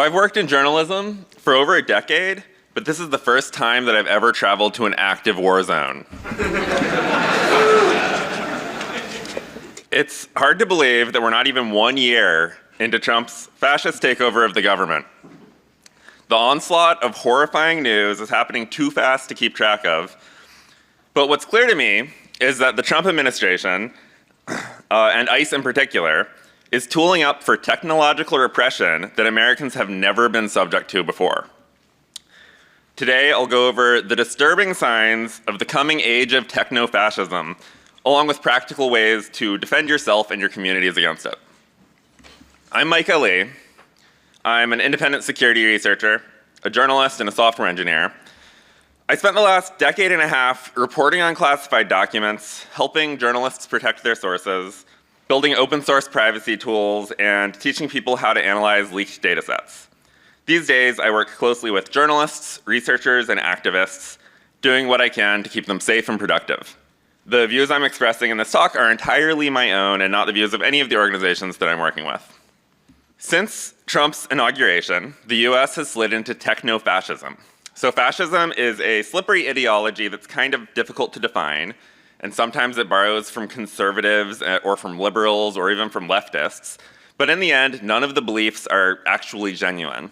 I've worked in journalism for over a decade, but this is the first time that I've ever traveled to an active war zone. It's hard to believe that we're not even 1 year into Trump's fascist takeover of the government. The onslaught of horrifying news is happening too fast to keep track of. But what's clear to me is that the Trump administration, and ICE in particular, is tooling up for technological repression that Americans have never been subject to before. Today, I'll go over the disturbing signs of the coming age of techno-fascism, along with practical ways to defend yourself and your communities against it. I'm Micah. I'm an independent security researcher, a journalist, and a software engineer. I spent the last decade and a half reporting on classified documents, helping journalists protect their sources, building open source privacy tools, and teaching people how to analyze leaked data sets. These days, I work closely with journalists, researchers, and activists, doing what I can to keep them safe and productive. The views I'm expressing in this talk are entirely my own and not the views of any of the organizations that I'm working with. Since Trump's inauguration, the US has slid into techno-fascism. So fascism is a slippery ideology that's kind of difficult to define, and sometimes it borrows from conservatives or from liberals or even from leftists. But in the end, none of the beliefs are actually genuine.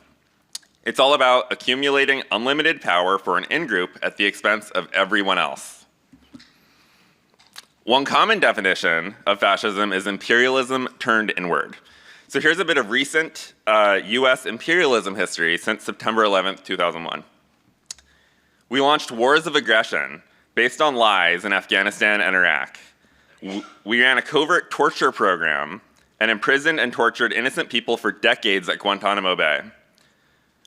It's all about accumulating unlimited power for an in-group at the expense of everyone else. One common definition of fascism is imperialism turned inward. So here's a bit of recent US imperialism history since September 11th, 2001. We launched wars of aggression based on lies in Afghanistan and Iraq. We ran a covert torture program and imprisoned and tortured innocent people for decades at Guantanamo Bay.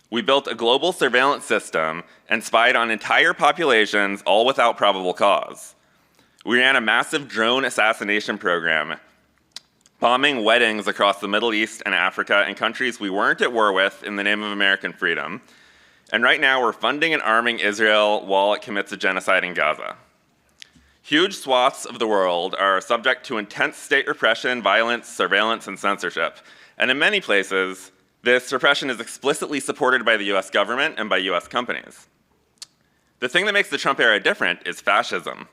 We built a global surveillance system and spied on entire populations, all without probable cause. We ran a massive drone assassination program, bombing weddings across the Middle East and Africa in countries we weren't at war with in the name of American freedom. And right now, we're funding and arming Israel while it commits a genocide in Gaza. Huge swaths of the world are subject to intense state repression, violence, surveillance, and censorship. And in many places, this repression is explicitly supported by the US government and by US companies. The thing that makes the Trump era different is fascism.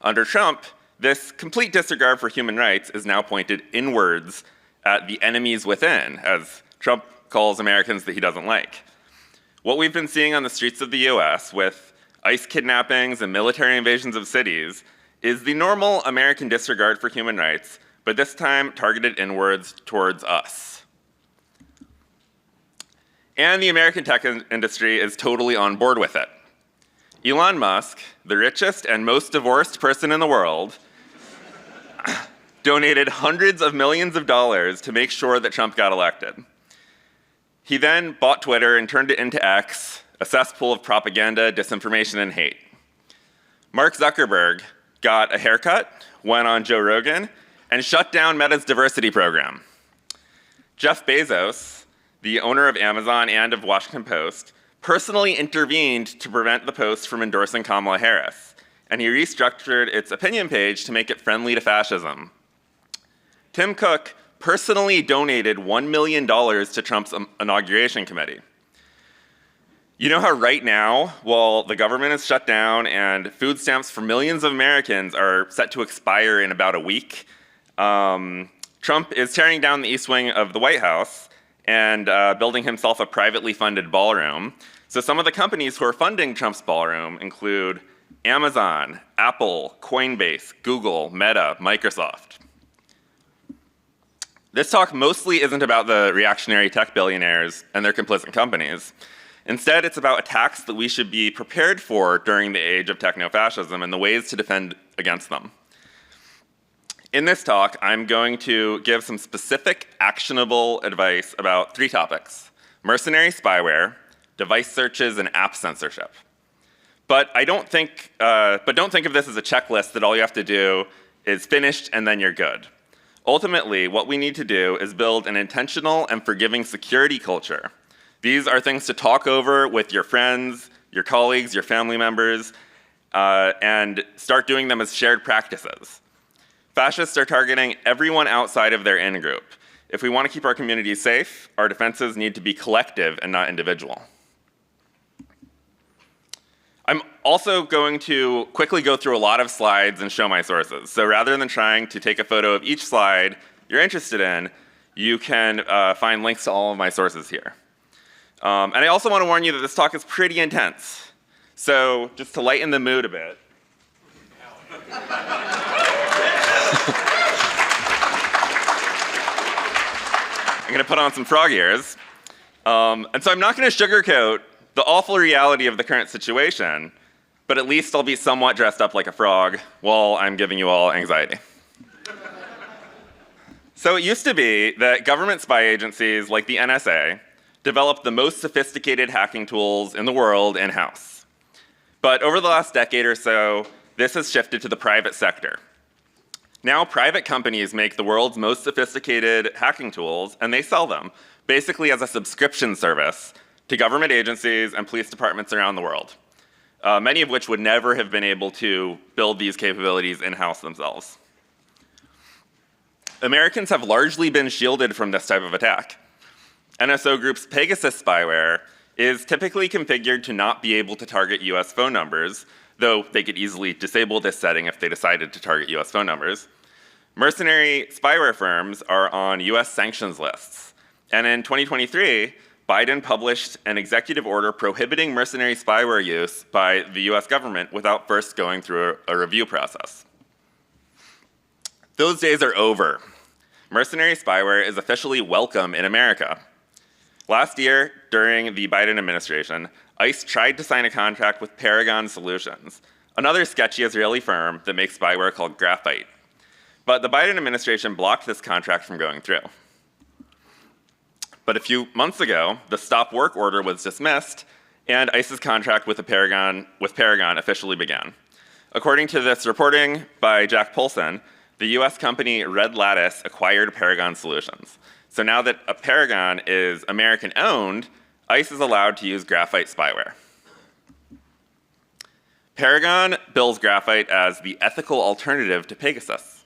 Under Trump, this complete disregard for human rights is now pointed inwards at the enemies within, as Trump calls Americans that he doesn't like. What we've been seeing on the streets of the US with ICE kidnappings and military invasions of cities is the normal American disregard for human rights, but this time targeted inwards towards us. And the American tech industry is totally on board with it. Elon Musk, the richest and most divorced person in the world, donated hundreds of millions of dollars to make sure that Trump got elected. He then bought Twitter and turned it into X, a cesspool of propaganda, disinformation, and hate. Mark Zuckerberg got a haircut, went on Joe Rogan, and shut down Meta's diversity program. Jeff Bezos, the owner of Amazon and of Washington Post, personally intervened to prevent the Post from endorsing Kamala Harris, and he restructured its opinion page to make it friendly to fascism. Tim Cook personally donated $1 million to Trump's inauguration committee. You know how right now, while the government is shut down and food stamps for millions of Americans are set to expire in about a week, Trump is tearing down the east wing of the White House and building himself a privately funded ballroom. So some of the companies who are funding Trump's ballroom include Amazon, Apple, Coinbase, Google, Meta, Microsoft. This talk mostly isn't about the reactionary tech billionaires and their complicit companies. Instead, it's about attacks that we should be prepared for during the age of techno-fascism and the ways to defend against them. In this talk, I'm going to give some specific actionable advice about 3 topics: mercenary spyware, device searches, and app censorship. But don't think of this as a checklist that all you have to do is finished and then you're good. Ultimately, what we need to do is build an intentional and forgiving security culture. These are things to talk over with your friends, your colleagues, your family members, and start doing them as shared practices. Fascists are targeting everyone outside of their in-group. If we want to keep our communities safe, our defenses need to be collective and not individual. I'm also going to quickly go through a lot of slides and show my sources. So rather than trying to take a photo of each slide you're interested in, you can find links to all of my sources here. And I also want to warn you that this talk is pretty intense. So just to lighten the mood a bit. I'm going to put on some frog ears. And so I'm not going to sugarcoat the awful reality of the current situation, but at least I'll be somewhat dressed up like a frog while I'm giving you all anxiety. So it used to be that government spy agencies like the NSA developed the most sophisticated hacking tools in the world in-house. But over the last decade or so, this has shifted to the private sector. Now private companies make the world's most sophisticated hacking tools, and they sell them, basically as a subscription service to government agencies and police departments around the world, many of which would never have been able to build these capabilities in-house themselves. Americans have largely been shielded from this type of attack. NSO Group's Pegasus spyware is typically configured to not be able to target US phone numbers, though they could easily disable this setting if they decided to target US phone numbers. Mercenary spyware firms are on US sanctions lists. And in 2023, Biden published an executive order prohibiting mercenary spyware use by the US government without first going through a review process. Those days are over. Mercenary spyware is officially welcome in America. Last year, during the Biden administration, ICE tried to sign a contract with Paragon Solutions, another sketchy Israeli firm that makes spyware called Graphite. But the Biden administration blocked this contract from going through. But a few months ago, the stop work order was dismissed, and ICE's contract with Paragon officially began. According to this reporting by Jack Polson, the US company Red Lattice acquired Paragon Solutions. So now that a Paragon is American-owned, ICE is allowed to use Graphite spyware. Paragon bills Graphite as the ethical alternative to Pegasus.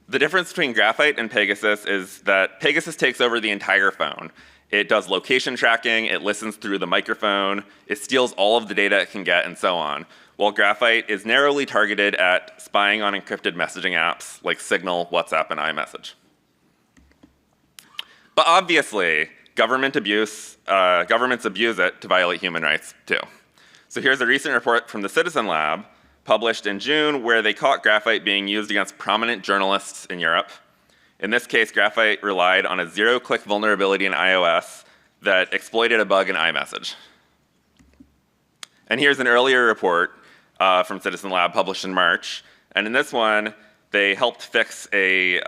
The difference between Graphite and Pegasus is that Pegasus takes over the entire phone. It does location tracking, it listens through the microphone, it steals all of the data it can get, and so on, while Graphite is narrowly targeted at spying on encrypted messaging apps like Signal, WhatsApp, and iMessage. But obviously, governments abuse it to violate human rights too. So here's a recent report from the Citizen Lab, published in June, where they caught Graphite being used against prominent journalists in Europe. In this case, Graphite relied on a zero-click vulnerability in iOS that exploited a bug in iMessage. And here's an earlier report from Citizen Lab published in March. And in this one, they helped fix a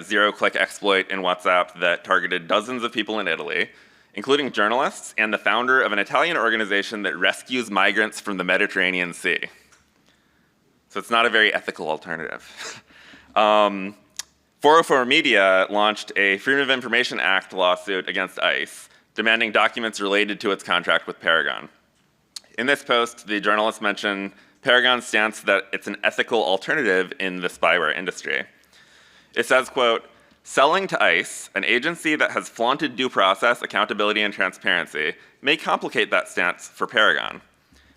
zero-click exploit in WhatsApp that targeted dozens of people in Italy, including journalists and the founder of an Italian organization that rescues migrants from the Mediterranean Sea. So it's not a very ethical alternative. 404 Media launched a Freedom of Information Act lawsuit against ICE, demanding documents related to its contract with Paragon. In this post, the journalists mention Paragon's stance that it's an ethical alternative in the spyware industry. It says, quote, "Selling to ICE, an agency that has flaunted due process, accountability, and transparency, may complicate that stance for Paragon.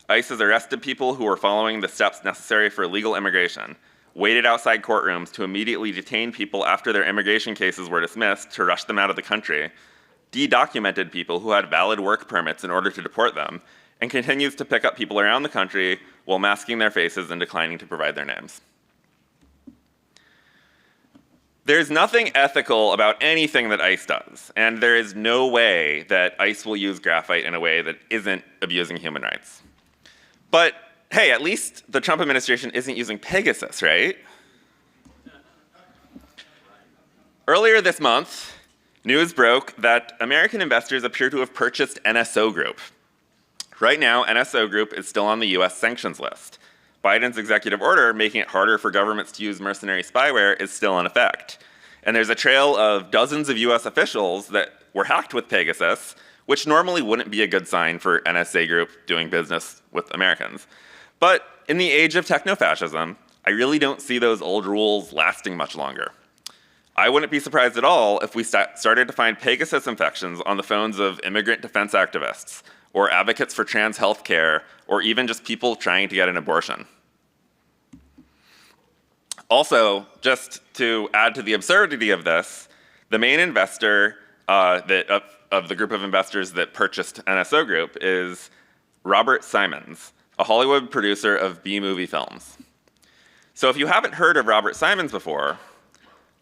ICE has arrested people who were following the steps necessary for legal immigration, waited outside courtrooms to immediately detain people after their immigration cases were dismissed to rush them out of the country, de-documented people who had valid work permits in order to deport them, and continues to pick up people around the country while masking their faces and declining to provide their names." There's nothing ethical about anything that ICE does, and there is no way that ICE will use Graphite in a way that isn't abusing human rights. But hey, at least the Trump administration isn't using Pegasus, right? Earlier this month, news broke that American investors appear to have purchased NSO Group. Right now, NSO Group is still on the US sanctions list. Biden's executive order making it harder for governments to use mercenary spyware is still in effect. And there's a trail of dozens of US officials that were hacked with Pegasus, which normally wouldn't be a good sign for NSA Group doing business with Americans. But in the age of techno-fascism, I really don't see those old rules lasting much longer. I wouldn't be surprised at all if we started to find Pegasus infections on the phones of immigrant defense activists, or advocates for trans health care, or even just people trying to get an abortion. Also, just to add to the absurdity of this, the main investor of the group of investors that purchased NSO Group is Robert Simons, a Hollywood producer of B-movie films. So if you haven't heard of Robert Simons before,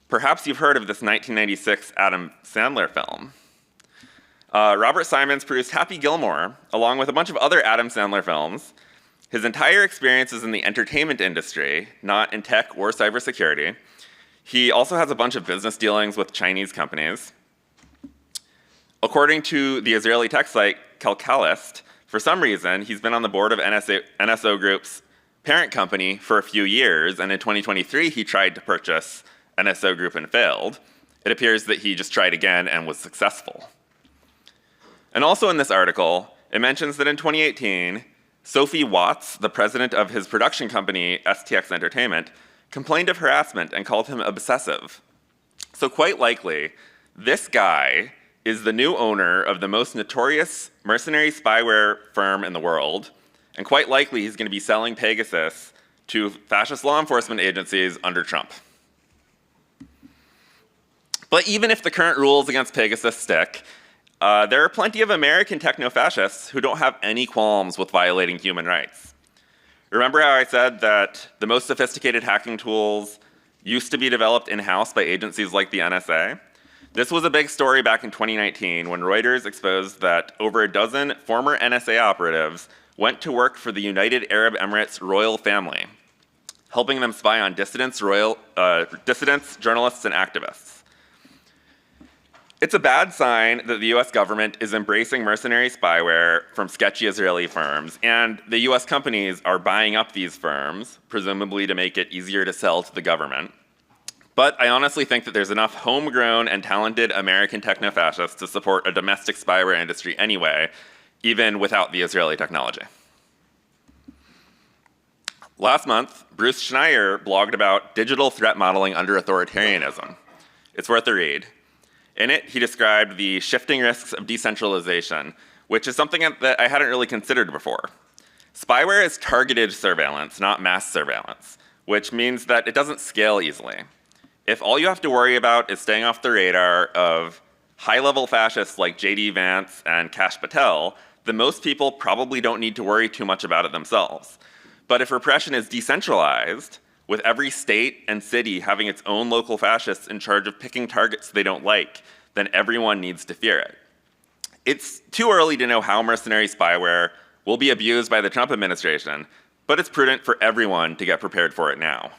perhaps you've heard of this 1996 Adam Sandler film. Robert Simons produced Happy Gilmore, along with a bunch of other Adam Sandler films. His entire experience is in the entertainment industry, not in tech or cybersecurity. He also has a bunch of business dealings with Chinese companies. According to the Israeli tech site Calcalist, for some reason, he's been on the board of NSO Group's parent company for a few years, and in 2023, he tried to purchase NSO Group and failed. It appears that he just tried again and was successful. And also in this article, it mentions that in 2018, Sophie Watts, the president of his production company, STX Entertainment, complained of harassment and called him obsessive. So quite likely, this guy is the new owner of the most notorious mercenary spyware firm in the world, and quite likely he's going to be selling Pegasus to fascist law enforcement agencies under Trump. But even if the current rules against Pegasus stick, there are plenty of American techno-fascists who don't have any qualms with violating human rights. Remember how I said that the most sophisticated hacking tools used to be developed in-house by agencies like the NSA? This was a big story back in 2019 when Reuters exposed that over a dozen former NSA operatives went to work for the United Arab Emirates royal family, helping them spy on dissidents, journalists, and activists. It's a bad sign that the US government is embracing mercenary spyware from sketchy Israeli firms, and the US companies are buying up these firms, presumably to make it easier to sell to the government. But I honestly think that there's enough homegrown and talented American techno-fascists to support a domestic spyware industry anyway, even without the Israeli technology. Last month, Bruce Schneier blogged about digital threat modeling under authoritarianism. It's worth a read. In it, he described the shifting risks of decentralization, which is something that I hadn't really considered before. Spyware is targeted surveillance, not mass surveillance, which means that it doesn't scale easily. If all you have to worry about is staying off the radar of high-level fascists like J.D. Vance and Kash Patel, then most people probably don't need to worry too much about it themselves. But if repression is decentralized, with every state and city having its own local fascists in charge of picking targets they don't like, then everyone needs to fear it. It's too early to know how mercenary spyware will be abused by the Trump administration, but it's prudent for everyone to get prepared for it now.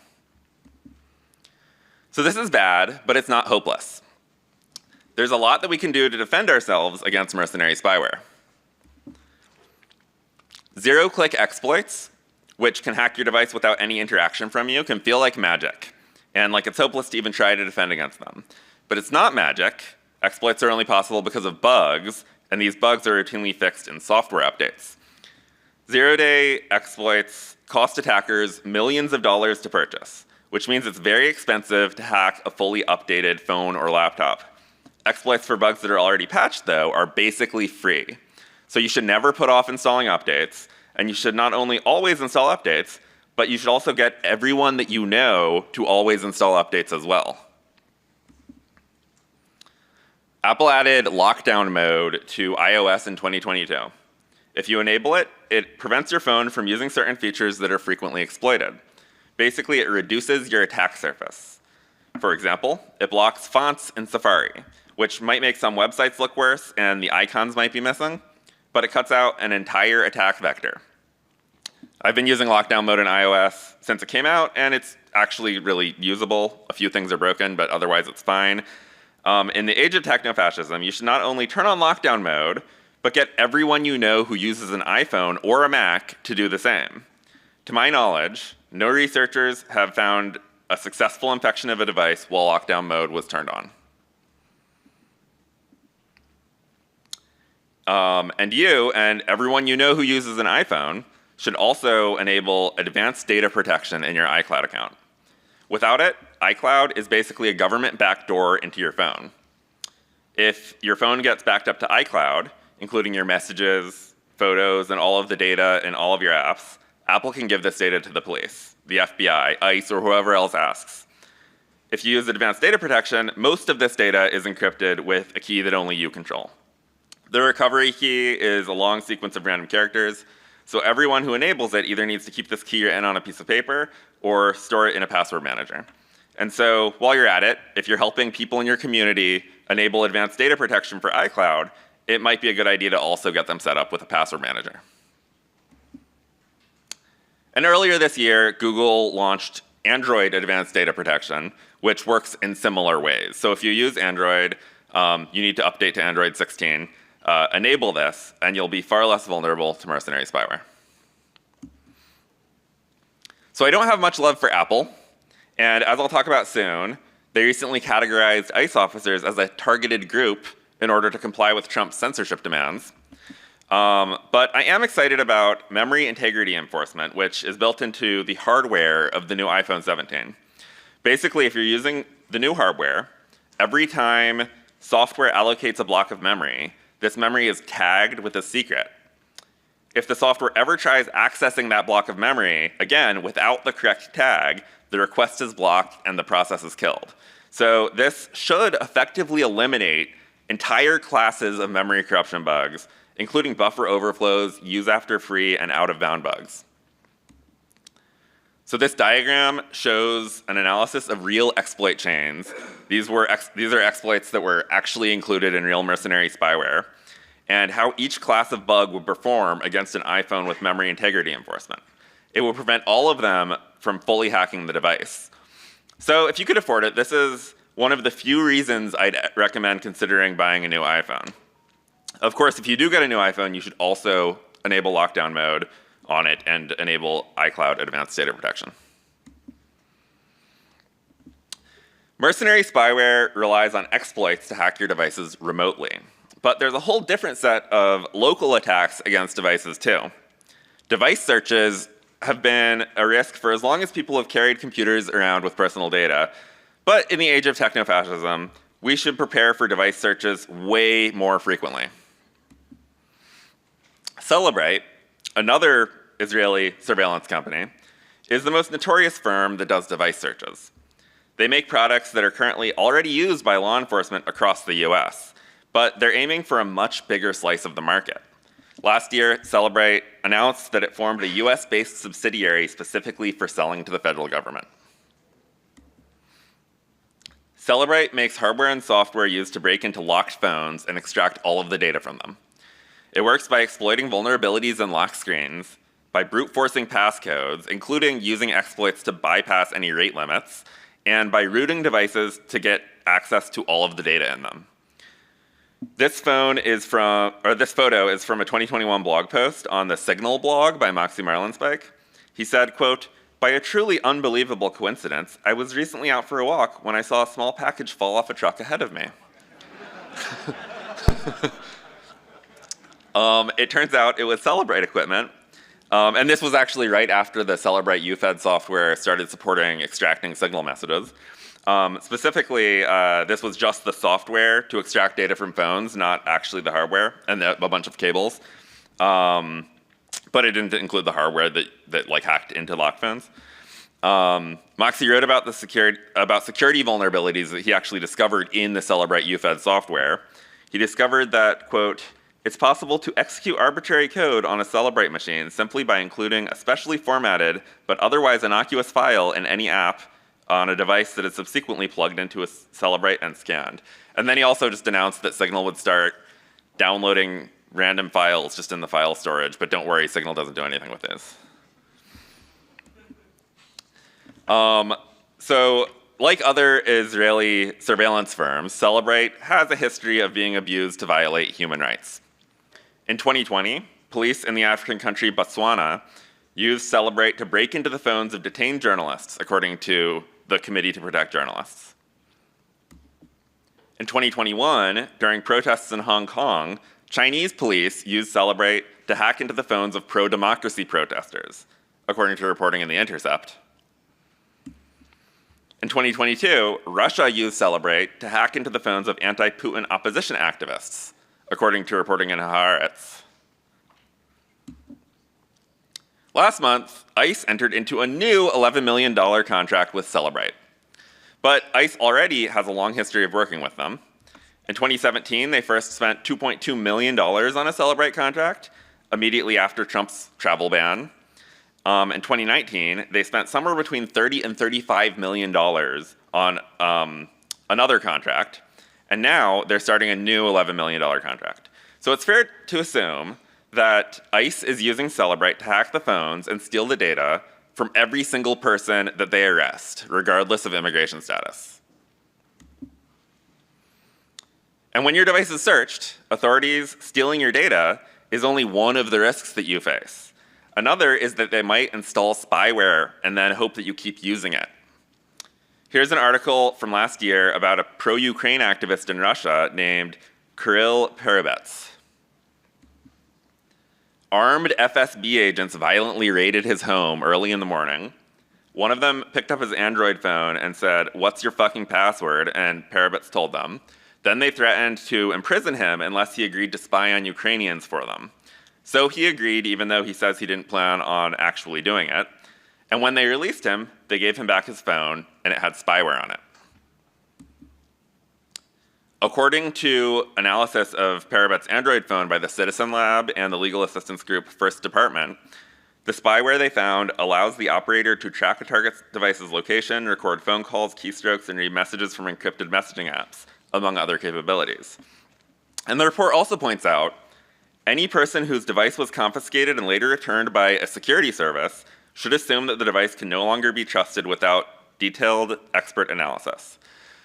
So this is bad, but it's not hopeless. There's a lot that we can do to defend ourselves against mercenary spyware. Zero-click exploits, which can hack your device without any interaction from you, can feel like magic, and like it's hopeless to even try to defend against them. But it's not magic. Exploits are only possible because of bugs, and these bugs are routinely fixed in software updates. Zero-day exploits cost attackers millions of dollars to purchase, which means it's very expensive to hack a fully updated phone or laptop. Exploits for bugs that are already patched, though, are basically free. So you should never put off installing updates, and you should not only always install updates, but you should also get everyone that you know to always install updates as well. Apple added lockdown mode to iOS in 2022. If you enable it, it prevents your phone from using certain features that are frequently exploited. Basically, it reduces your attack surface. For example, it blocks fonts in Safari, which might make some websites look worse and the icons might be missing, but it cuts out an entire attack vector. I've been using lockdown mode in iOS since it came out, and it's actually really usable. A few things are broken, but otherwise it's fine. In the age of techno-fascism, you should not only turn on lockdown mode, but get everyone you know who uses an iPhone or a Mac to do the same. To my knowledge, no researchers have found a successful infection of a device while lockdown mode was turned on. And you and everyone you know who uses an iPhone should also enable advanced data protection in your iCloud account. Without it, iCloud is basically a government backdoor into your phone. If your phone gets backed up to iCloud, including your messages, photos, and all of the data in all of your apps, Apple can give this data to the police, the FBI, ICE, or whoever else asks. If you use advanced data protection, most of this data is encrypted with a key that only you control. The recovery key is a long sequence of random characters, so everyone who enables it either needs to keep this key in on a piece of paper or store it in a password manager. And so while you're at it, if you're helping people in your community enable advanced data protection for iCloud, it might be a good idea to also get them set up with a password manager. And earlier this year, Google launched Android Advanced Data Protection, which works in similar ways. So if you use Android, you need to update to Android 16, enable this, and you'll be far less vulnerable to mercenary spyware. So I don't have much love for Apple, and as I'll talk about soon, they recently categorized ICE officers as a targeted group in order to comply with Trump's censorship demands. But I am excited about memory integrity enforcement, which is built into the hardware of the new iPhone 17. Basically, if you're using the new hardware, every time software allocates a block of memory, this memory is tagged with a secret. If the software ever tries accessing that block of memory, again, without the correct tag, the request is blocked and the process is killed. So this should effectively eliminate entire classes of memory corruption bugs, including buffer overflows, use after free, and out-of-bound bugs. So this diagram shows an analysis of real exploit chains. These are exploits that were actually included in real mercenary spyware, and how each class of bug would perform against an iPhone with memory integrity enforcement. It will prevent all of them from fully hacking the device. So if you could afford it, this is one of the few reasons I'd recommend considering buying a new iPhone. Of course, if you do get a new iPhone, you should also enable lockdown mode on it and enable iCloud Advanced Data Protection. Mercenary spyware relies on exploits to hack your devices remotely. But there's a whole different set of local attacks against devices too. Device searches have been a risk for as long as people have carried computers around with personal data. But in the age of techno-fascism, we should prepare for device searches way more frequently. Celebrate, another Israeli surveillance company, is the most notorious firm that does device searches. They make products that are currently already used by law enforcement across the US, but they're aiming for a much bigger slice of the market. Last year, Celebrate announced that it formed a US-based subsidiary specifically for selling to the federal government. Celebrate makes hardware and software used to break into locked phones and extract all of the data from them. It works by exploiting vulnerabilities in locked screens, by brute forcing passcodes, including using exploits to bypass any rate limits, and by rooting devices to get access to all of the data in them. This photo is from a 2021 blog post on the Signal blog by Moxie Marlinspike. He said, quote, "By a truly unbelievable coincidence, I was recently out for a walk when I saw a small package fall off a truck ahead of me." It turns out it was Celebrate equipment, and this was actually right after the Celebrate UFED software started supporting extracting Signal messages. Specifically, this was just the software to extract data from phones, not actually the hardware, and a bunch of cables. But it didn't include the hardware that like hacked into locked phones. Moxie wrote about security vulnerabilities that he actually discovered in the Celebrate UFED software. He discovered that, quote, "It's possible to execute arbitrary code on a Celebrate machine simply by including a specially formatted but otherwise innocuous file in any app on a device that is subsequently plugged into a Celebrate and scanned." And then he also just announced that Signal would start downloading random files just in the file storage, but don't worry, Signal doesn't do anything with this. So, like other Israeli surveillance firms, Celebrate has a history of being abused to violate human rights. In 2020, police in the African country Botswana used Celebrate to break into the phones of detained journalists, according to the Committee to Protect Journalists. In 2021, during protests in Hong Kong, Chinese police used Celebrate to hack into the phones of pro-democracy protesters, according to reporting in the Intercept. In 2022, Russia used Celebrate to hack into the phones of anti-Putin opposition activists, according to reporting in Haaretz. Last month, ICE entered into a new $11 million contract with Celebrate. But ICE already has a long history of working with them. In 2017, they first spent $2.2 million on a Celebrate contract, immediately after Trump's travel ban. In 2019, they spent somewhere between $30 and $35 million on another contract, and now they're starting a new $11 million contract. So it's fair to assume that ICE is using Celebrate to hack the phones and steal the data from every single person that they arrest, regardless of immigration status. And when your device is searched, authorities stealing your data is only one of the risks that you face. Another is that they might install spyware and then hope that you keep using it. Here's an article from last year about a pro-Ukraine activist in Russia named Kirill Peribets. Armed FSB agents violently raided his home early in the morning. One of them picked up his Android phone and said, "What's your fucking password?" And Peribets told them. Then they threatened to imprison him unless he agreed to spy on Ukrainians for them. So he agreed, even though he says he didn't plan on actually doing it. And when they released him, they gave him back his phone, and it had spyware on it. According to analysis of Peribet's Android phone by the Citizen Lab and the legal assistance group First Department, the spyware they found allows the operator to track a target device's location, record phone calls, keystrokes, and read messages from encrypted messaging apps, among other capabilities. And the report also points out, any person whose device was confiscated and later returned by a security service should assume that the device can no longer be trusted without detailed expert analysis.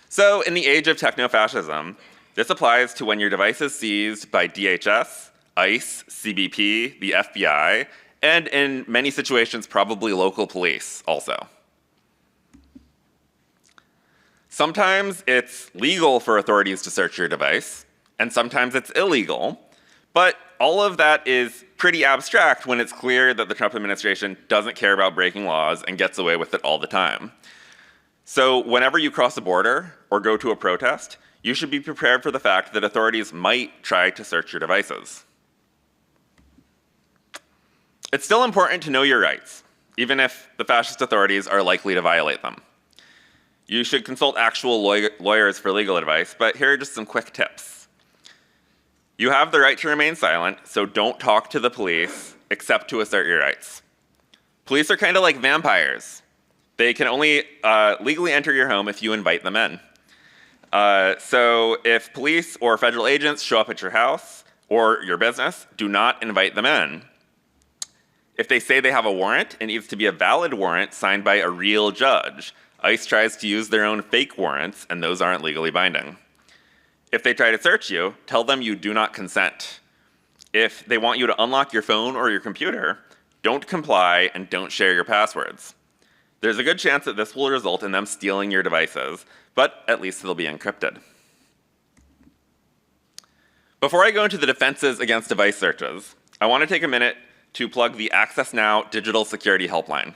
So in the age of techno-fascism, this applies to when your device is seized by DHS, ICE, CBP, the FBI, and in many situations, probably local police also. Sometimes it's legal for authorities to search your device, and sometimes it's illegal, but all of that is pretty abstract when it's clear that the Trump administration doesn't care about breaking laws and gets away with it all the time. So whenever you cross a border or go to a protest, you should be prepared for the fact that authorities might try to search your devices. It's still important to know your rights, even if the fascist authorities are likely to violate them. You should consult actual lawyers for legal advice, but here are just some quick tips. You have the right to remain silent, so don't talk to the police except to assert your rights. Police are kind of like vampires. They can only legally enter your home if you invite them in. So if police or federal agents show up at your house or your business, do not invite them in. If they say they have a warrant, it needs to be a valid warrant signed by a real judge. ICE tries to use their own fake warrants, and those aren't legally binding. If they try to search you, tell them you do not consent. If they want you to unlock your phone or your computer, don't comply and don't share your passwords. There's a good chance that this will result in them stealing your devices, but at least they'll be encrypted. Before I go into the defenses against device searches, I want to take a minute to plug the Access Now Digital Security Helpline.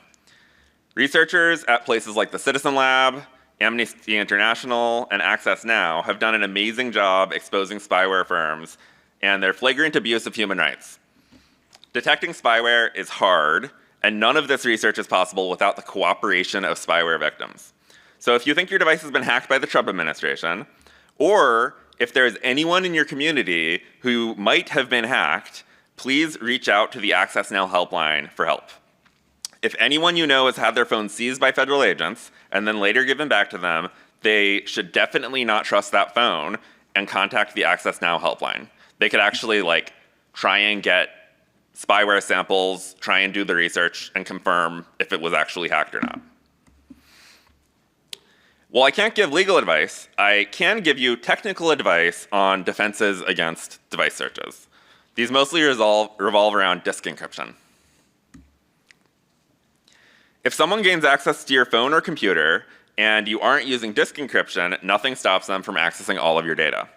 Researchers at places like the Citizen Lab, Amnesty International, and Access Now have done an amazing job exposing spyware firms and their flagrant abuse of human rights. Detecting spyware is hard, and none of this research is possible without the cooperation of spyware victims. So if you think your device has been hacked by the Trump administration, or if there is anyone in your community who might have been hacked, please reach out to the Access Now helpline for help. If anyone you know has had their phone seized by federal agents and then later given back to them, they should definitely not trust that phone and contact the Access Now helpline. They could actually try and get spyware samples, try and do the research, and confirm if it was actually hacked or not. While I can't give legal advice, I can give you technical advice on defenses against device searches. These mostly revolve around disk encryption. If someone gains access to your phone or computer and you aren't using disk encryption, nothing stops them from accessing all of your data.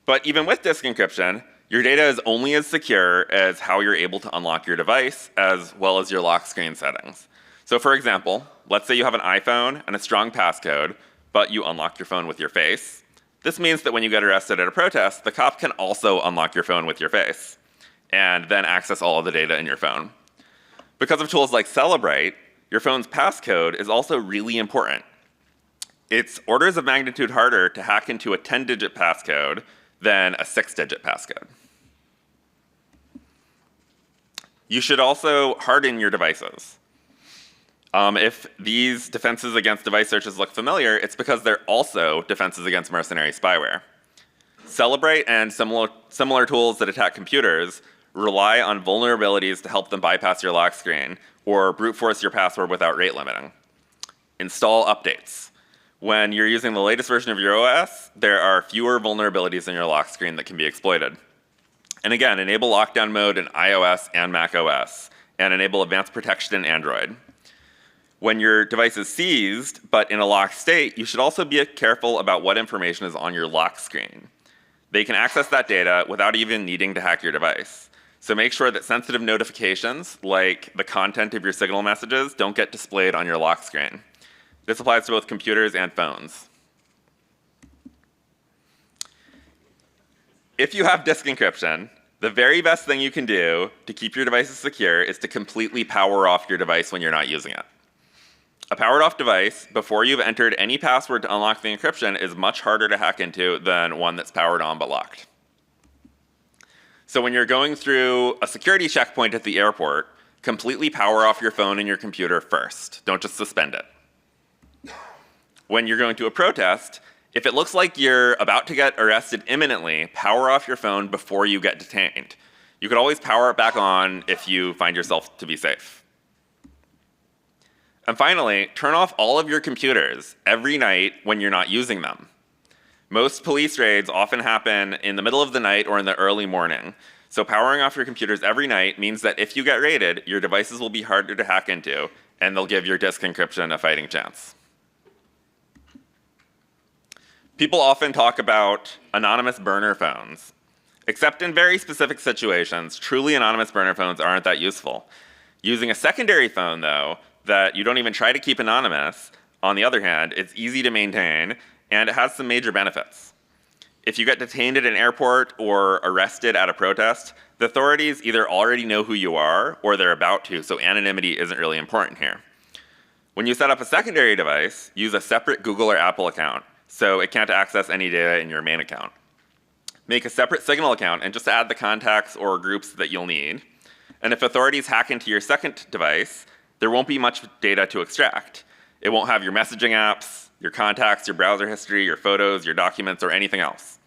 But even with disk encryption, your data is only as secure as how you're able to unlock your device, as well as your lock screen settings. So for example, let's say you have an iPhone and a strong passcode, but you unlock your phone with your face. This means that when you get arrested at a protest, the cop can also unlock your phone with your face and then access all of the data in your phone. Because of tools like Celebrate, your phone's passcode is also really important. It's orders of magnitude harder to hack into a 10-digit passcode than a 6-digit passcode. You should also harden your devices. If these defenses against device searches look familiar, it's because they're also defenses against mercenary spyware. Celebrate and similar tools that attack computers rely on vulnerabilities to help them bypass your lock screen or brute force your password without rate limiting. Install updates. When you're using the latest version of your OS, there are fewer vulnerabilities in your lock screen that can be exploited. And again, enable lockdown mode in iOS and macOS, and enable advanced protection in Android. When your device is seized, but in a locked state, you should also be careful about what information is on your lock screen. They can access that data without even needing to hack your device. So make sure that sensitive notifications, like the content of your Signal messages, don't get displayed on your lock screen. This applies to both computers and phones. If you have disk encryption, the very best thing you can do to keep your devices secure is to completely power off your device when you're not using it. A powered off device, before you've entered any password to unlock the encryption, is much harder to hack into than one that's powered on but locked. So when you're going through a security checkpoint at the airport, completely power off your phone and your computer first. Don't just suspend it. When you're going to a protest, if it looks like you're about to get arrested imminently, power off your phone before you get detained. You could always power it back on if you find yourself to be safe. And finally, turn off all of your computers every night when you're not using them. Most police raids often happen in the middle of the night or in the early morning. So powering off your computers every night means that if you get raided, your devices will be harder to hack into, and they'll give your disk encryption a fighting chance. People often talk about anonymous burner phones. Except in very specific situations, truly anonymous burner phones aren't that useful. Using a secondary phone, though, that you don't even try to keep anonymous, on the other hand, it's easy to maintain, and it has some major benefits. If you get detained at an airport or arrested at a protest, the authorities either already know who you are or they're about to, so anonymity isn't really important here. When you set up a secondary device, use a separate Google or Apple account, so it can't access any data in your main account. Make a separate Signal account and just add the contacts or groups that you'll need. And if authorities hack into your second device, there won't be much data to extract. It won't have your messaging apps, your contacts, your browser history, your photos, your documents, or anything else.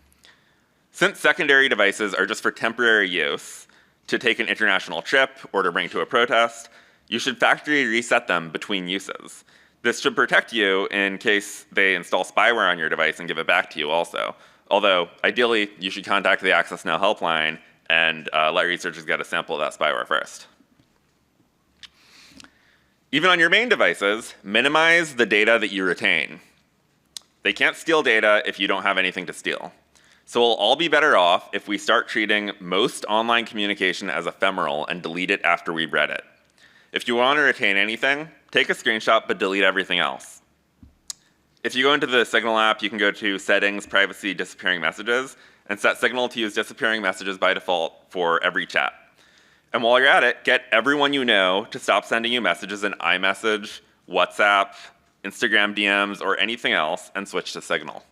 Since secondary devices are just for temporary use, to take an international trip or to bring to a protest, you should factory reset them between uses. This should protect you in case they install spyware on your device and give it back to you also. Although, ideally, you should contact the Access Now helpline and let researchers get a sample of that spyware first. Even on your main devices, minimize the data that you retain. They can't steal data if you don't have anything to steal. So we'll all be better off if we start treating most online communication as ephemeral and delete it after we've read it. If you want to retain anything, take a screenshot but delete everything else. If you go into the Signal app, you can go to Settings, Privacy, Disappearing Messages, and set Signal to use disappearing messages by default for every chat. And while you're at it, get everyone you know to stop sending you messages in iMessage, WhatsApp, Instagram DMs, or anything else, and switch to Signal.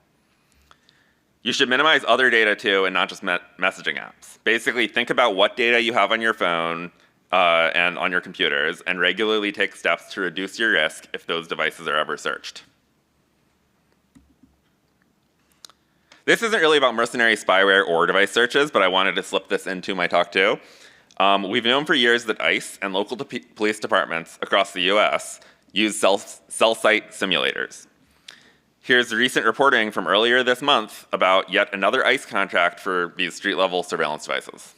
You should minimize other data too, and not just messaging apps. Basically, think about what data you have on your phone and on your computers, and regularly take steps to reduce your risk if those devices are ever searched. This isn't really about mercenary spyware or device searches, but I wanted to slip this into my talk too. We've known for years that ICE and local police departments across the US use cell site simulators. Here's recent reporting from earlier this month about yet another ICE contract for these street-level surveillance devices.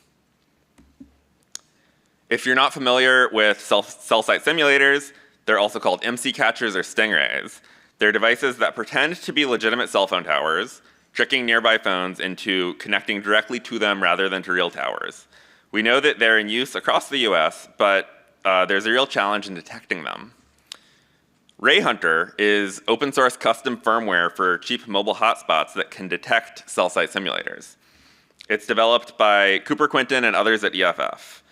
If you're not familiar with cell site simulators, they're also called MC catchers or stingrays. They're devices that pretend to be legitimate cell phone towers, tricking nearby phones into connecting directly to them rather than to real towers. We know that they're in use across the US, but there's a real challenge in detecting them. Ray Hunter is open source custom firmware for cheap mobile hotspots that can detect cell site simulators. It's developed by Cooper Quinton and others at EFF.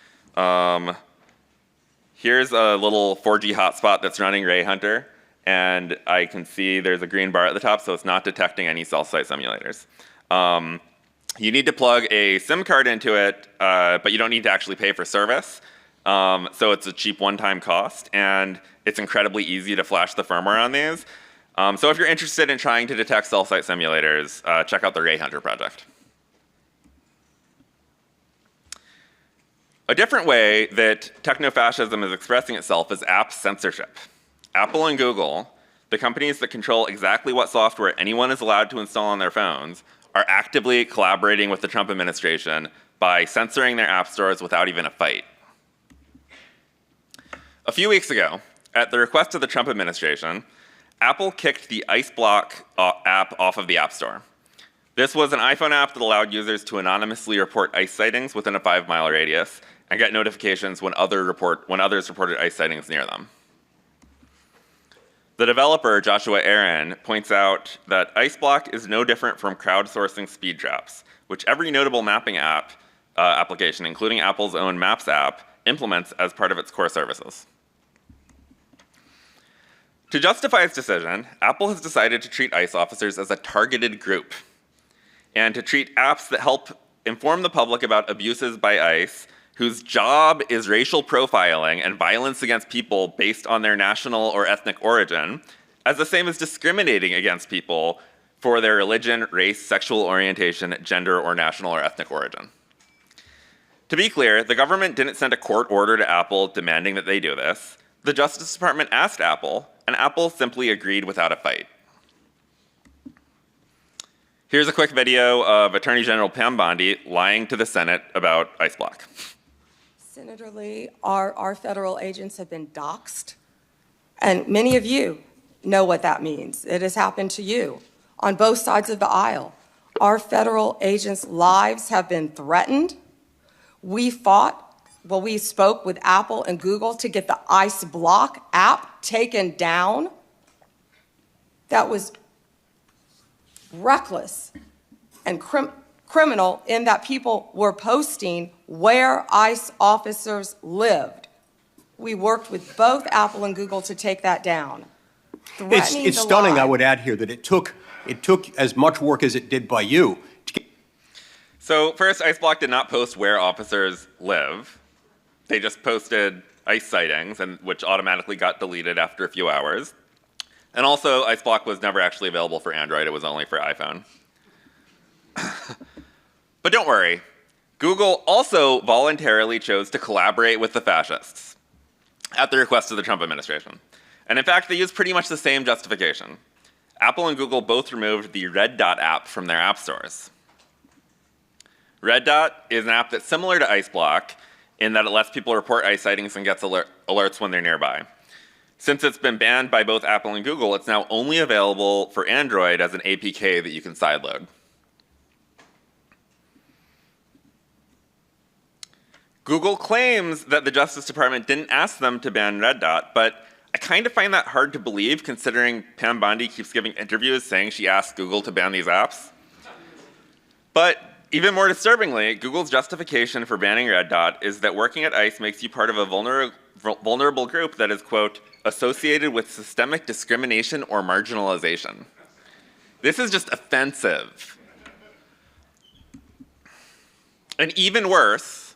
Here's a little 4G hotspot that's running Ray Hunter, and I can see there's a green bar at the top, so it's not detecting any cell site simulators. You need to plug a SIM card into it, but you don't need to actually pay for service. So it's a cheap one-time cost, and it's incredibly easy to flash the firmware on these. So if you're interested in trying to detect cell site simulators, check out the Ray Hunter project. A different way that techno-fascism is expressing itself is app censorship. Apple and Google, the companies that control exactly what software anyone is allowed to install on their phones, are actively collaborating with the Trump administration by censoring their app stores without even a fight. A few weeks ago, at the request of the Trump administration, Apple kicked the IceBlock app off of the App Store. This was an iPhone app that allowed users to anonymously report ICE sightings within a 5-mile radius and get notifications when others reported ICE sightings near them. The developer, Joshua Aaron, points out that IceBlock is no different from crowdsourcing speed traps, which every notable mapping app application, including Apple's own Maps app, implements as part of its core services. To justify its decision, Apple has decided to treat ICE officers as a targeted group and to treat apps that help inform the public about abuses by ICE, whose job is racial profiling and violence against people based on their national or ethnic origin, as the same as discriminating against people for their religion, race, sexual orientation, gender, or national or ethnic origin. To be clear, the government didn't send a court order to Apple demanding that they do this. The Justice Department asked Apple, and Apple simply agreed without a fight. Here's a quick video of Attorney General Pam Bondi lying to the Senate about IceBlock. Senator Lee, our federal agents have been doxxed, and many of you know what that means. It has happened to you on both sides of the aisle. Our federal agents' lives have been threatened. We spoke with Apple and Google to get the IceBlock app taken down. That was reckless and criminal in that people were posting where ICE officers lived. We worked with both Apple and Google to take that down. It's stunning, I would add here, that it took as much work as it did by you. So first, IceBlock did not post where officers live. They just posted ICE sightings, which automatically got deleted after a few hours. And also, IceBlock was never actually available for Android. It was only for iPhone. But don't worry. Google also voluntarily chose to collaborate with the fascists at the request of the Trump administration. And in fact, they used pretty much the same justification. Apple and Google both removed the Red Dot app from their app stores. Red Dot is an app that's similar to IceBlock in that it lets people report ICE sightings and gets alerts when they're nearby. Since it's been banned by both Apple and Google, it's now only available for Android as an APK that you can sideload. Google claims that the Justice Department didn't ask them to ban Red Dot, but I kind of find that hard to believe considering Pam Bondi keeps giving interviews saying she asked Google to ban these apps. But even more disturbingly, Google's justification for banning Red Dot is that working at ICE makes you part of a vulnerable group that is, quote, associated with systemic discrimination or marginalization. This is just offensive. And even worse,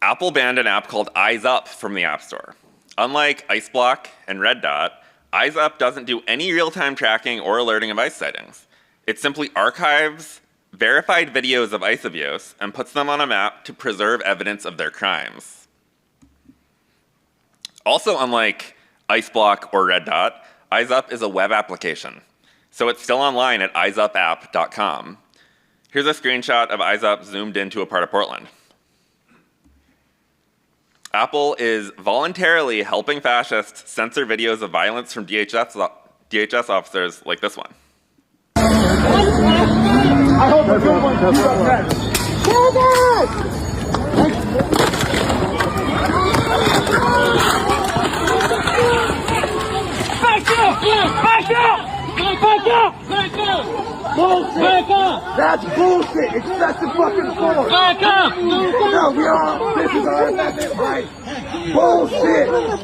Apple banned an app called Eyes Up from the App Store. Unlike IceBlock and Red Dot, Eyes Up doesn't do any real-time tracking or alerting of ICE sightings. It simply archives verified videos of ICE abuse and puts them on a map to preserve evidence of their crimes. Also, unlike IceBlock or Red Dot, Eyes Up is a web application. So it's still online at eyesupapp.com. Here's a screenshot of Eyes Up zoomed into a part of Portland. Apple is voluntarily helping fascists censor videos of violence from DHS officers like this one. I hope a good one comes up next. That's bullshit. Excessive fucking force. Micah! No, this is our amendment, right? Bullshit. He does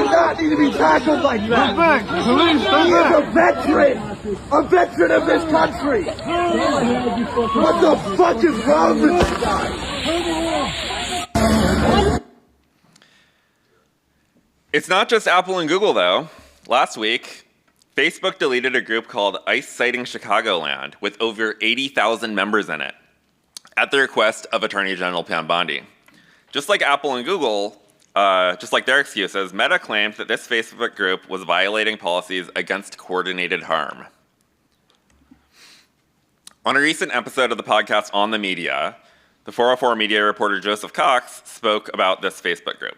not need to be tackled like that. Stand back. Police, stand back. He is a veteran of this country. What the fuck is wrong with this guy? It's not just Apple and Google, though. Last week, Facebook deleted a group called ICE Citing Chicagoland with over 80,000 members in it, at the request of Attorney General Pam Bondi. Just like Apple and Google, just like their excuses, Meta claimed that this Facebook group was violating policies against coordinated harm. On a recent episode of the podcast On the Media, the 404 Media reporter Joseph Cox spoke about this Facebook group.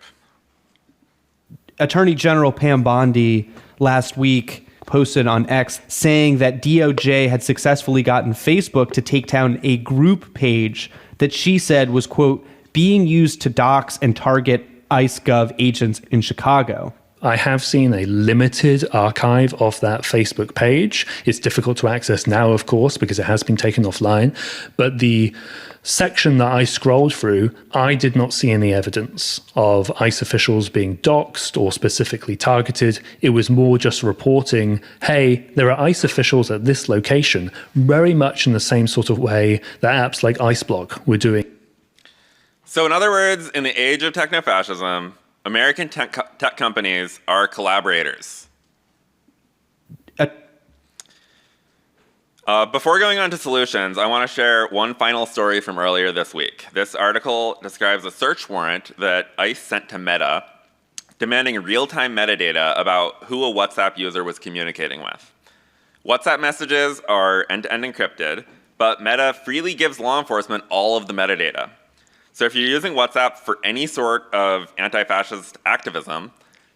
Attorney General Pam Bondi last week posted on X saying that DOJ had successfully gotten Facebook to take down a group page that she said was, quote, being used to dox and target ICE Gov agents in Chicago. I have seen a limited archive of that Facebook page. It's difficult to access now, of course, because it has been taken offline. But the section that I scrolled through, I did not see any evidence of ICE officials being doxxed or specifically targeted. It was more just reporting, hey, there are ICE officials at this location, very much in the same sort of way that apps like IceBlock were doing. So in other words, in the age of techno-fascism, American tech companies are collaborators. Before going on to solutions, I want to share one final story from earlier this week. This article describes a search warrant that ICE sent to Meta, demanding real-time metadata about who a WhatsApp user was communicating with. WhatsApp messages are end-to-end encrypted, but Meta freely gives law enforcement all of the metadata. So if you're using WhatsApp for any sort of anti-fascist activism,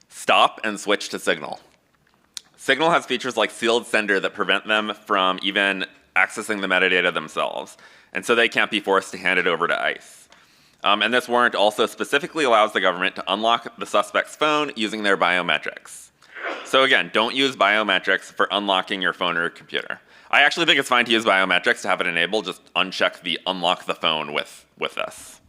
stop and switch to Signal. Signal has features like sealed sender that prevent them from even accessing the metadata themselves, and so they can't be forced to hand it over to ICE. And this warrant also specifically allows the government to unlock the suspect's phone using their biometrics. So again, don't use biometrics for unlocking your phone or computer. I actually think it's fine to use biometrics to have it enabled, just uncheck the unlock the phone with this.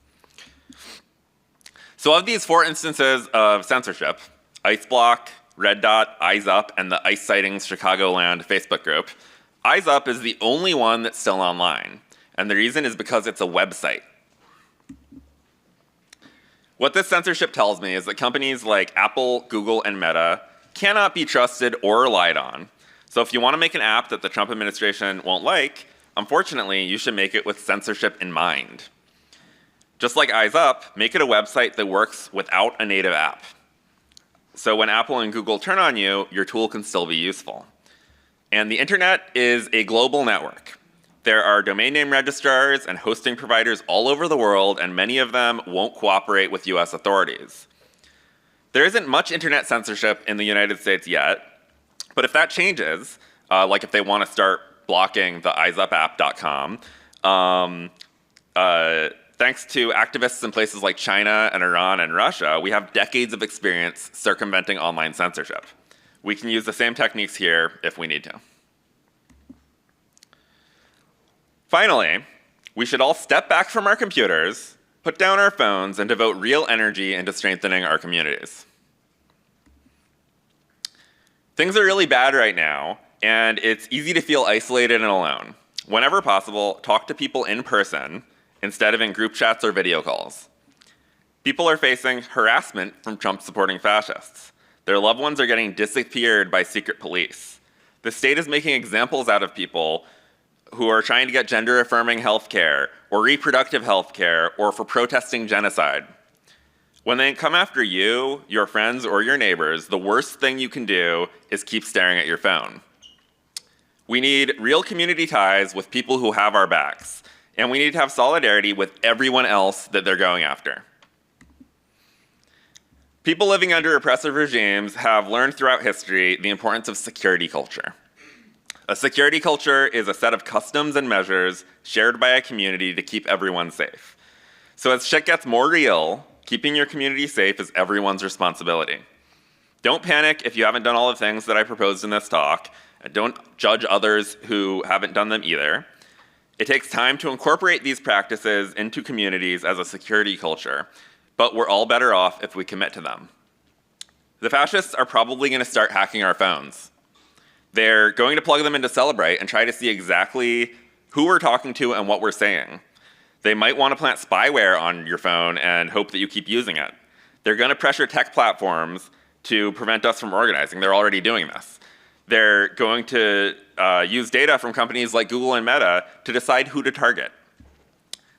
So of these 4 instances of censorship, IceBlock, Red Dot, Eyes Up, and the ICE Sightings Chicagoland Facebook group, Eyes Up is the only one that's still online. And the reason is because it's a website. What this censorship tells me is that companies like Apple, Google, and Meta cannot be trusted or relied on. So if you want to make an app that the Trump administration won't like, unfortunately, you should make it with censorship in mind. Just like Eyes Up, make it a website that works without a native app. So when Apple and Google turn on you, your tool can still be useful. And the internet is a global network. There are domain name registrars and hosting providers all over the world, and many of them won't cooperate with US authorities. There isn't much internet censorship in the United States yet, but if that changes, like if they want to start blocking the eyesupapp.com, thanks to activists in places like China and Iran and Russia, we have decades of experience circumventing online censorship. We can use the same techniques here if we need to. Finally, we should all step back from our computers, put down our phones, and devote real energy into strengthening our communities. Things are really bad right now, and it's easy to feel isolated and alone. Whenever possible, talk to people in person instead of in group chats or video calls. People are facing harassment from Trump-supporting fascists. Their loved ones are getting disappeared by secret police. The state is making examples out of people who are trying to get gender-affirming health care or reproductive health care or for protesting genocide. When they come after you, your friends, or your neighbors, the worst thing you can do is keep staring at your phone. We need real community ties with people who have our backs, and we need to have solidarity with everyone else that they're going after. People living under oppressive regimes have learned throughout history the importance of security culture. A security culture is a set of customs and measures shared by a community to keep everyone safe. So as shit gets more real, keeping your community safe is everyone's responsibility. Don't panic if you haven't done all the things that I proposed in this talk, and don't judge others who haven't done them either. It takes time to incorporate these practices into communities as a security culture, but we're all better off if we commit to them. The fascists are probably going to start hacking our phones. They're going to plug them into Celebrate and try to see exactly who we're talking to and what we're saying. They might want to plant spyware on your phone and hope that you keep using it. They're going to pressure tech platforms to prevent us from organizing. They're already doing this. They're going to use data from companies like Google and Meta to decide who to target.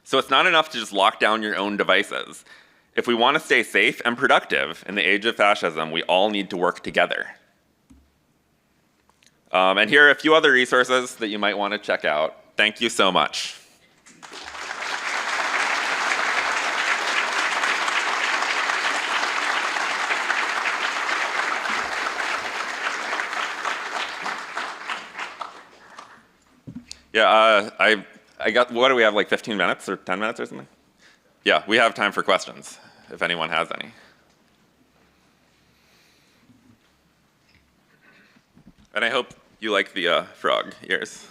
So it's not enough to just lock down your own devices. If we want to stay safe and productive in the age of fascism, we all need to work together. And here are a few other resources that you might want to check out. Thank you so much. Yeah, I got, what do we have, like 15 minutes or 10 minutes or something? Yeah, we have time for questions, if anyone has any. And I hope you like the frog ears.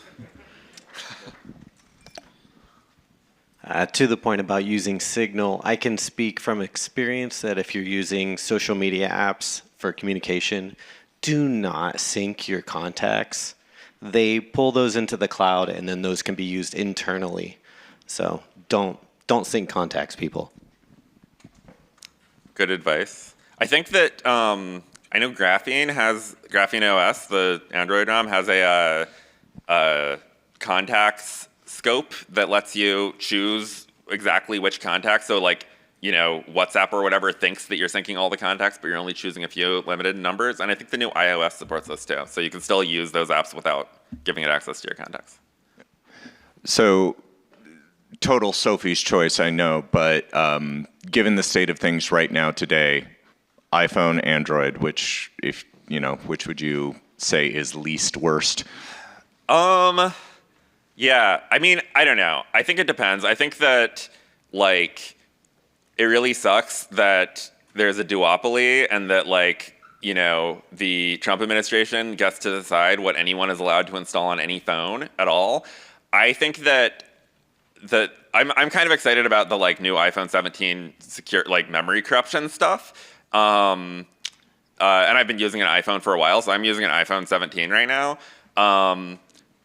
To the point about using Signal, I can speak from experience that if you're using social media apps for communication, do not sync your contacts. They pull those into the cloud, and then those can be used internally. So don't sync contacts, people. Good advice. I think that I know Graphene OS, the Android ROM, has a contacts scope that lets you choose exactly which contacts. So like, WhatsApp or whatever thinks that you're syncing all the contacts, but you're only choosing a few limited numbers. And I think the new iOS supports this too. So you can still use those apps without giving it access to your contacts. So total Sophie's choice, I know, but given the state of things right now today, iPhone, Android, which would you say is least worst? Yeah, I mean, I don't know. I think it depends. I think that it really sucks that there's a duopoly and that the Trump administration gets to decide what anyone is allowed to install on any phone at all. I think that I'm kind of excited about the new iPhone 17 secure memory corruption stuff. And I've been using an iPhone for a while, so I'm using an iPhone 17 right now.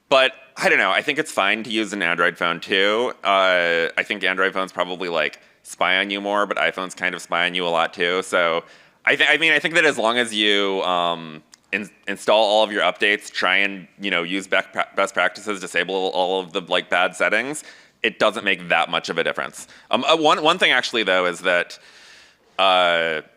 But I don't know. I think it's fine to use an Android phone too. I think Android phones probably spy on you more, but iPhones kind of spy on you a lot too. So I think that as long as you install all of your updates, try and use best practices, disable all of the bad settings, it doesn't make that much of a difference. One thing actually though is that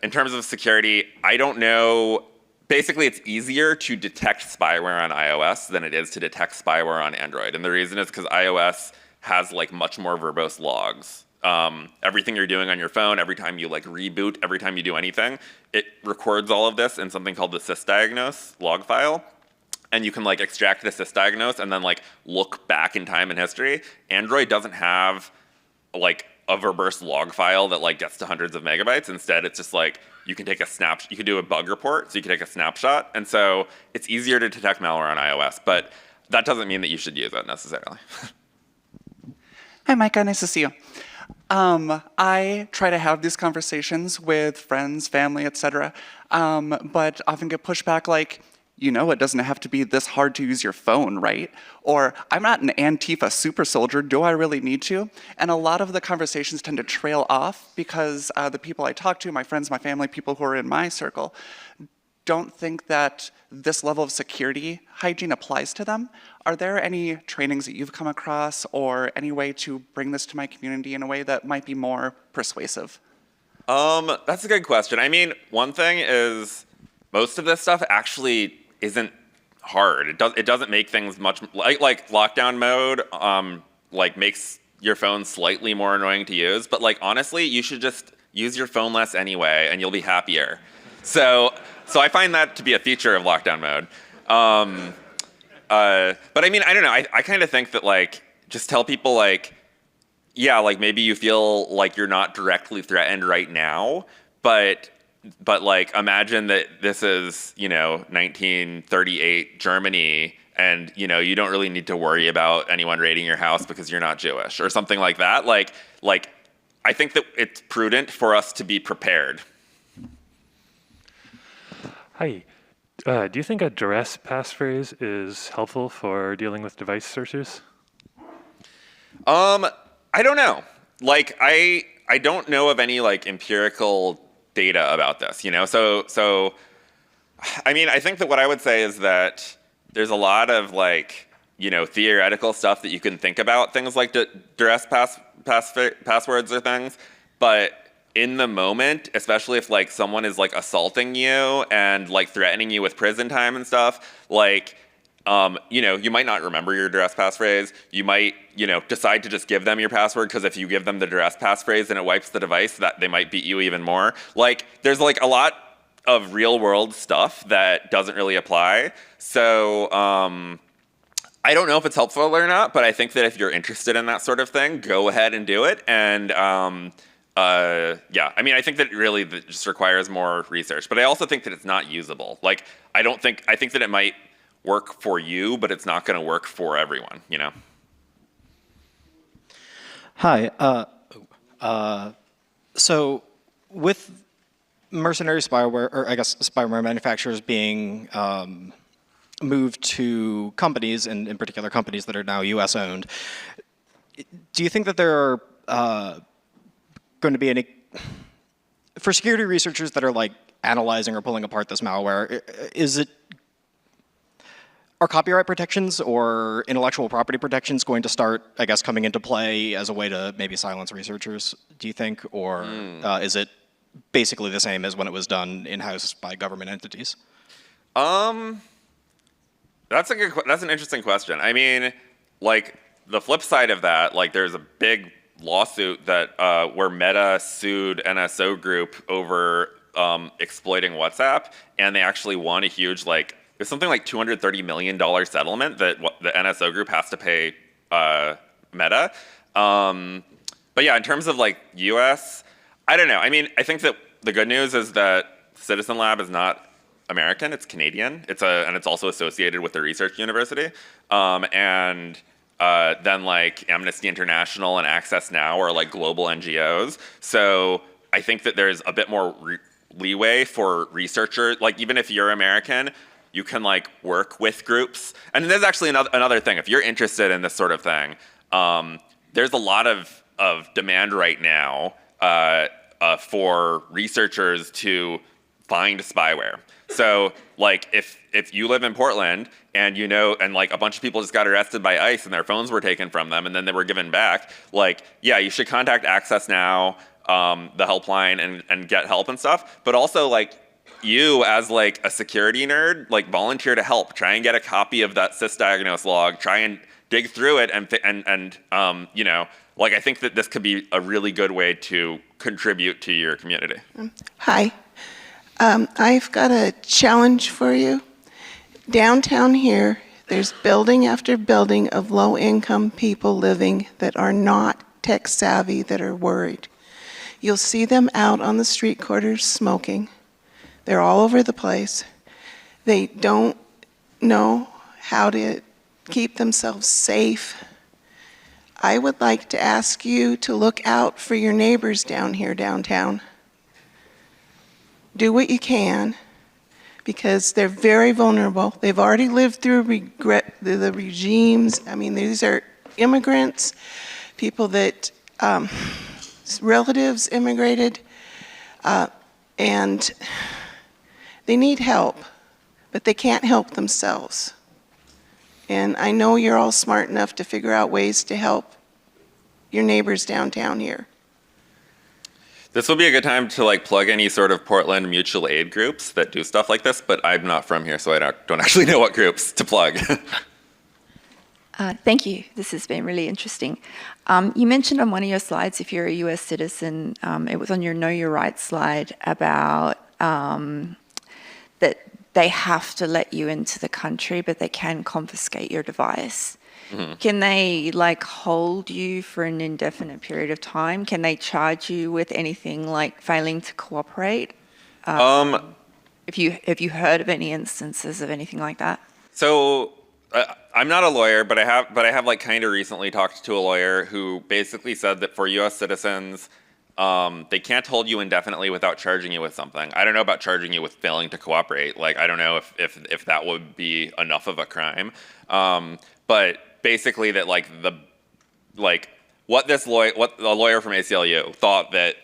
in terms of security, I don't know. Basically, it's easier to detect spyware on iOS than it is to detect spyware on Android, and the reason is because iOS has much more verbose logs. Everything you're doing on your phone, every time you reboot, every time you do anything, it records all of this in something called the sysdiagnose log file. And you can extract the sysdiagnose and then look back in time and history. Android doesn't have a verbose log file that gets to hundreds of megabytes. Instead, it's just you can take a snap, you can do a bug report, so you can take a snapshot. And so it's easier to detect malware on iOS, but that doesn't mean that you should use it necessarily. Hi, Micah, nice to see you. I try to have these conversations with friends, family, etc., but often get pushback it doesn't have to be this hard to use your phone, right? Or, I'm not an Antifa super soldier, do I really need to? And a lot of the conversations tend to trail off because the people I talk to, my friends, my family, people who are in my circle, don't think that this level of security hygiene applies to them. Are there any trainings that you've come across or any way to bring this to my community in a way that might be more persuasive? That's a good question. I mean, one thing is most of this stuff actually isn't hard. It doesn't make things much like lockdown mode makes your phone slightly more annoying to use, but honestly, you should just use your phone less anyway and you'll be happier. So I find that to be a feature of lockdown mode. But I mean, I don't know. I kind of think that just tell people maybe you feel like you're not directly threatened right now, but but like imagine that this is, 1938 Germany, and you don't really need to worry about anyone raiding your house because you're not Jewish or something like that. Like I think that it's prudent for us to be prepared. Hi. Do you think a duress passphrase is helpful for dealing with device searches? I don't know. Like I don't know of any like empirical data about this, So I mean, I think that what I would say is that there's a lot of like, theoretical stuff that you can think about, things like duress passwords or things, but in the moment, especially if like someone is like assaulting you and like threatening you with prison time and stuff, like, you might not remember your duress passphrase. You might, decide to just give them your password because if you give them the duress passphrase and it wipes the device, that they might beat you even more. Like, there's like a lot of real world stuff that doesn't really apply. So, I don't know if it's helpful or not, but I think that if you're interested in that sort of thing, go ahead and do it. And, yeah, I mean, I think that really that just requires more research, but I also think that it's not usable. Like, I think that it might work for you, but it's not going to work for everyone, Hi. So with mercenary spyware, or I guess spyware manufacturers being moved to companies, and in particular companies that are now US owned, do you think that there are going to be any, for security researchers that are like analyzing or pulling apart this malware, are copyright protections or intellectual property protections going to start, I guess, coming into play as a way to maybe silence researchers, do you think? Or is it basically the same as when it was done in-house by government entities? That's an interesting question. I mean, like the flip side of that, like there's a big lawsuit that where Meta sued NSO Group over exploiting WhatsApp, and they actually won a huge it's something like $230 million settlement that the NSO Group has to pay Meta. But yeah, in terms of like US, I don't know. I mean, I think that the good news is that Citizen Lab is not American; it's Canadian. And it's also associated with the research university. And then like Amnesty International and Access Now are like global NGOs. So I think that there's a bit more leeway for researchers. Like even if you're American, you can like work with groups. And there's actually another thing. If you're interested in this sort of thing, there's a lot of demand right now for researchers to find spyware. So like if you live in Portland and and like a bunch of people just got arrested by ICE and their phones were taken from them and then they were given back, like, yeah, you should contact Access Now, the helpline, and get help and stuff. But also like, you as like a security nerd, like volunteer to help, try and get a copy of that sysdiagnose log, try and dig through it and like I think that this could be a really good way to contribute to your community. Hi, I've got a challenge for you. Downtown here, there's building after building of low-income people living that are not tech savvy, that are worried. You'll see them out on the street corners smoking. They're all over the place. They don't know how to keep themselves safe. I would like to ask you to look out for your neighbors down here downtown. Do what you can, because they're very vulnerable. They've already lived through the regimes. I mean, these are immigrants, people that relatives immigrated, and they need help, but they can't help themselves. And I know you're all smart enough to figure out ways to help your neighbors downtown here. This will be a good time to like plug any sort of Portland mutual aid groups that do stuff like this, but I'm not from here, so I don't actually know what groups to plug. Thank you. This has been really interesting. You mentioned on one of your slides, if you're a US citizen, it was on your Know Your Rights slide about that they have to let you into the country, but they can confiscate your device. Mm-hmm. Can they like hold you for an indefinite period of time? Can they charge you with anything like failing to cooperate? If you heard of any instances of anything like that? So I'm not a lawyer, but I have like kind of recently talked to a lawyer who basically said that for U.S. citizens, they can't hold you indefinitely without charging you with something. I don't know about charging you with failing to cooperate. Like, I don't know if that would be enough of a crime. But basically that what the lawyer from ACLU thought that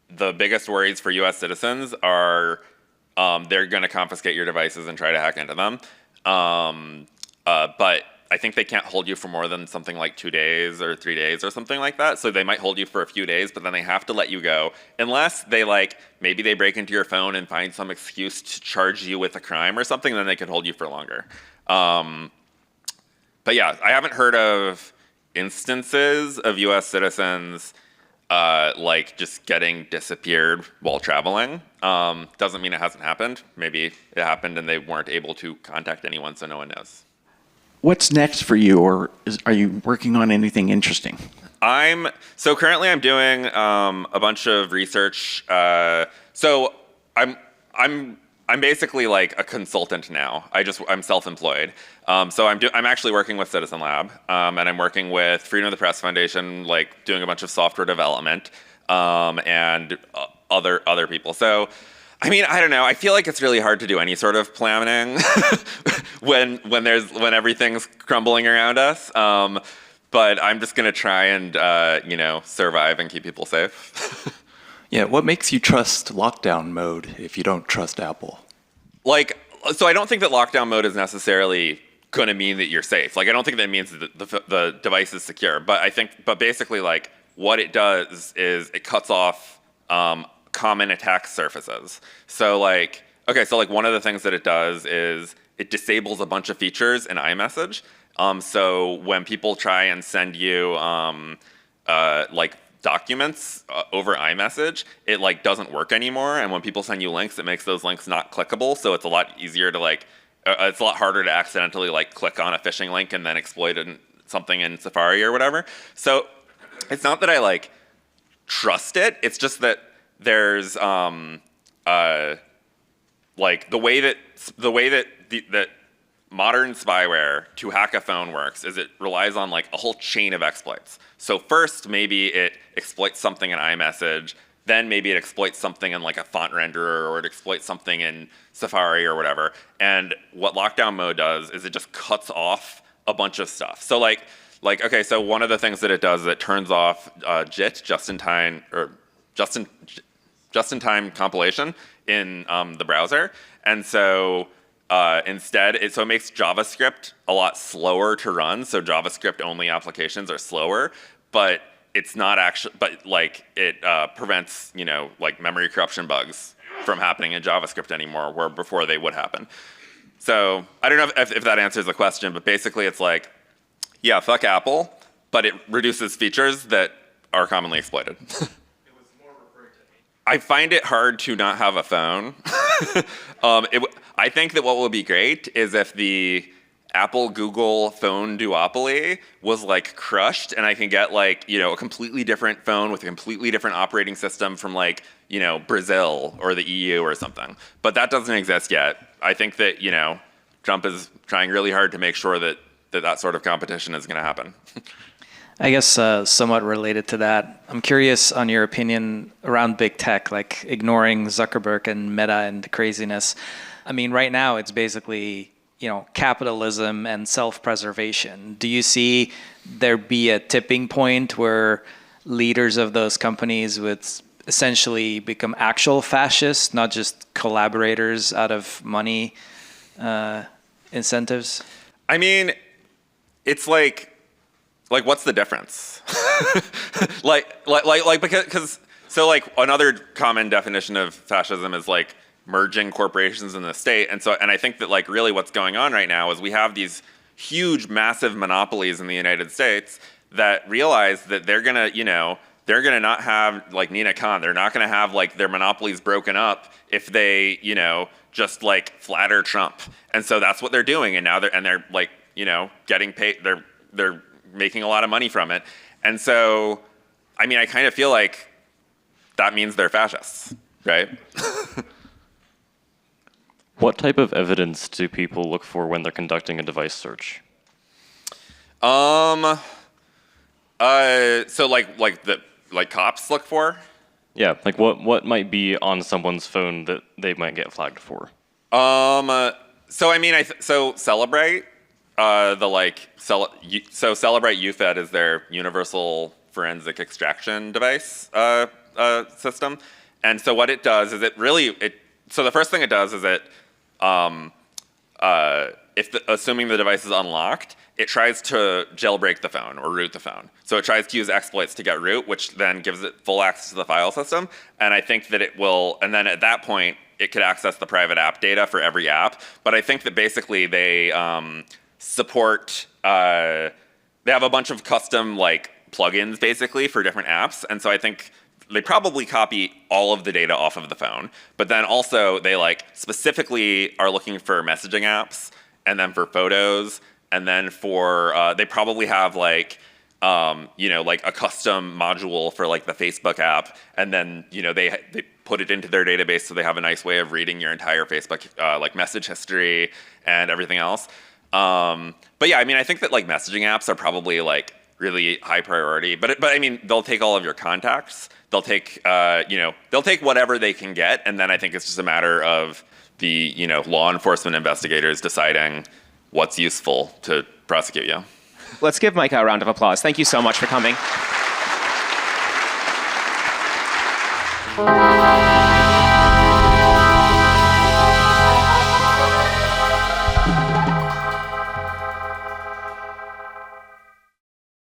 the biggest worries for U.S. citizens are they're going to confiscate your devices and try to hack into them. But I think they can't hold you for more than something like 2 days or 3 days or something like that. So they might hold you for a few days, but then they have to let you go unless they maybe they break into your phone and find some excuse to charge you with a crime or something. Then they could hold you for longer. But yeah, I haven't heard of instances of U.S. citizens just getting disappeared while traveling. Doesn't mean it hasn't happened. Maybe it happened and they weren't able to contact anyone, so no one knows. What's next for you, or are you working on anything interesting? So currently I'm doing a bunch of research. So I'm basically like a consultant now. I'm self-employed. So I'm actually working with Citizen Lab, and I'm working with Freedom of the Press Foundation, like doing a bunch of software development, and other people. So, I mean, I don't know. I feel like it's really hard to do any sort of planning when everything's crumbling around us. But I'm just gonna try and survive and keep people safe. Yeah, what makes you trust lockdown mode if you don't trust Apple? So I don't think that lockdown mode is necessarily going to mean that you're safe. I don't think that means that the device is secure. But basically, what it does is it cuts off common attack surfaces. So one of the things that it does is it disables a bunch of features in iMessage. So when people try and send you documents over iMessage, it doesn't work anymore. And when people send you links, it makes those links not clickable. So it's a lot easier to it's a lot harder to accidentally click on a phishing link and then exploit something in Safari or whatever. So it's not that I trust it. It's just that there's the way that modern spyware to hack a phone works is it relies on a whole chain of exploits. So first, maybe it exploits something in iMessage, then maybe it exploits something in a font renderer, or it exploits something in Safari or whatever. And what lockdown mode does is it just cuts off a bunch of stuff. So okay, so one of the things that it does is it turns off JIT, just-in-time compilation in the browser. And so instead, it makes JavaScript a lot slower to run. So JavaScript only applications are slower, but it's not actually, it prevents, memory corruption bugs from happening in JavaScript anymore, where before they would happen. So I don't know if that answers the question, but basically it's yeah, fuck Apple, but it reduces features that are commonly exploited. I find it hard to not have a phone. I think that what would be great is if the Apple-Google phone duopoly was crushed, and I can get a completely different phone with a completely different operating system from Brazil or the EU or something. But that doesn't exist yet. I think that Trump is trying really hard to make sure that sort of competition is going to happen. I guess somewhat related to that, I'm curious on your opinion around big tech, ignoring Zuckerberg and Meta and the craziness. I mean, right now it's basically, capitalism and self-preservation. Do you see there be a tipping point where leaders of those companies would essentially become actual fascists, not just collaborators out of money incentives? I mean, it's what's the difference? Because another common definition of fascism is merging corporations in the state. And I think that really what's going on right now is we have these huge, massive monopolies in the United States that realize that they're gonna not have Nina Khan. They're not gonna have their monopolies broken up if they, just flatter Trump. And so that's what they're doing. And now they're getting paid. They're making a lot of money from it. And so, I mean, I kind of feel like that means they're fascists. right? What type of evidence do people look for when they're conducting a device search? So like cops look for? Yeah, like what might be on someone's phone that they might get flagged for? So I mean, so Celebrate, Celebrate UFED is their universal forensic extraction device system, and so what it does is so the first thing it does is assuming the device is unlocked, it tries to jailbreak the phone or root the phone. So it tries to use exploits to get root, which then gives it full access to the file system. And I think that it will, and then at that point, it could access the private app data for every app. But I think that basically they support, they have a bunch of custom like plugins basically for different apps. And so I think they probably copy all of the data off of the phone. But then also they like specifically are looking for messaging apps and then for photos. And then for, they probably have like, like a custom module for like the Facebook app. And then, they put it into their database so they have a nice way of reading your entire Facebook like message history and everything else. But yeah, I mean, I think that like messaging apps are probably like really high priority. But I mean, they'll take all of your contacts. They'll take, they'll take whatever they can get. And then I think it's just a matter of the, law enforcement investigators deciding what's useful to prosecute you. Let's give Micah a round of applause. Thank you so much for coming.